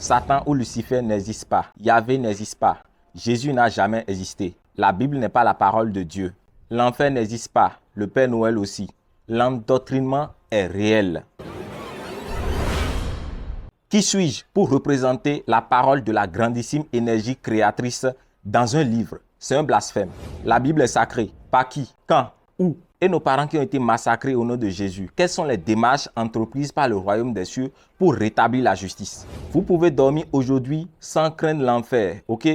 Satan ou Lucifer n'existe pas. Yahvé n'existe pas. Jésus n'a jamais existé. La Bible n'est pas la parole de Dieu. L'enfer n'existe pas. Le Père Noël aussi. L'endoctrinement est réel. Qui suis-je pour représenter la parole de la grandissime énergie créatrice dans un livre? C'est un blasphème. La Bible est sacrée. Par qui? Quand? Où? Et nos parents qui ont été massacrés au nom de Jésus, quelles sont les démarches entreprises par le royaume des cieux pour rétablir la justice? Vous pouvez dormir aujourd'hui sans craindre l'enfer, ok?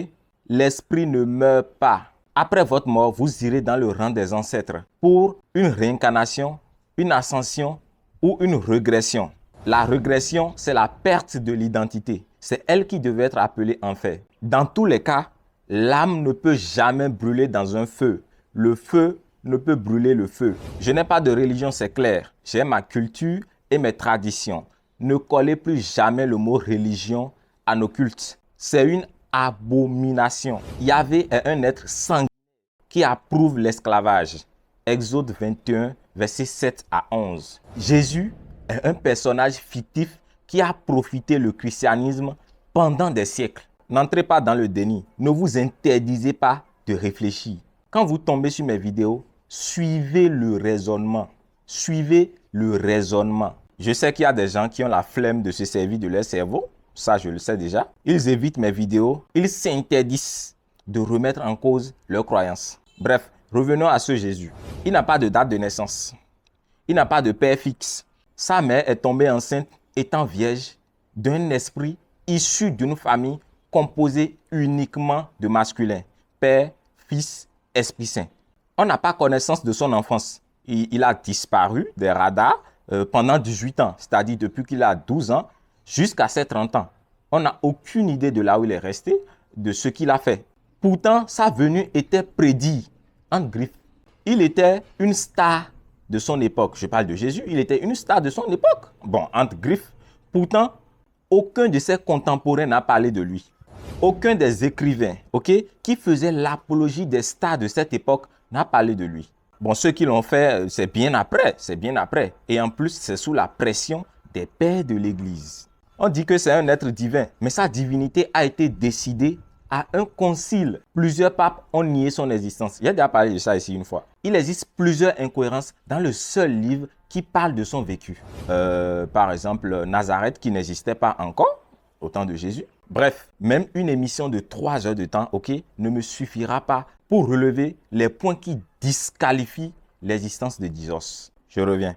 L'esprit ne meurt pas. Après votre mort, vous irez dans le rang des ancêtres pour une réincarnation, une ascension ou une régression. La régression, c'est la perte de l'identité. C'est elle qui devait être appelée enfer. Dans tous les cas, l'âme ne peut jamais brûler dans un feu. Le feu ne peut brûler le feu. Je n'ai pas de religion, c'est clair. J'ai ma culture et mes traditions. Ne collez plus jamais le mot religion à nos cultes. C'est une abomination. Yahvé est un être sanguinaire qui approuve l'esclavage. Exode 21, versets 7 à 11. Jésus est un personnage fictif qui a profité le christianisme pendant des siècles. N'entrez pas dans le déni. Ne vous interdisez pas de réfléchir. Quand vous tombez sur mes vidéos, suivez le raisonnement. Suivez le raisonnement. Je sais qu'il y a des gens qui ont la flemme de se servir de leur cerveau. Ça, je le sais déjà. Ils évitent mes vidéos. Ils s'interdisent de remettre en cause leurs croyances. Bref, revenons à ce Jésus. Il n'a pas de date de naissance. Il n'a pas de père fixe. Sa mère est tombée enceinte étant vierge d'un esprit issu d'une famille composée uniquement de masculins. Père, Fils, Esprit Saint. On n'a pas connaissance de son enfance. Il a disparu des radars pendant 18 ans, c'est-à-dire depuis qu'il a 12 ans jusqu'à ses 30 ans. On n'a aucune idée de là où il est resté, de ce qu'il a fait. Pourtant, sa venue était prédite, entre griffes. Il était une star de son époque. Je parle de Jésus, il était une star de son époque. Bon, entre griffes. Pourtant, aucun de ses contemporains n'a parlé de lui. Aucun des écrivains, qui faisaient l'apologie des stars de cette époque n'a parlé de lui. Bon, ceux qui l'ont fait, c'est bien après. Et en plus, c'est sous la pression des pères de l'Église. On dit que c'est un être divin, mais sa divinité a été décidée à un concile. Plusieurs papes ont nié son existence. J'ai déjà parlé de ça ici une fois. Il existe plusieurs incohérences dans le seul livre qui parle de son vécu. Par exemple, Nazareth qui n'existait pas encore au temps de Jésus. Bref, même une émission de 3 heures de temps, ne me suffira pas pour relever les points qui disqualifient l'existence de Jesus. Je reviens.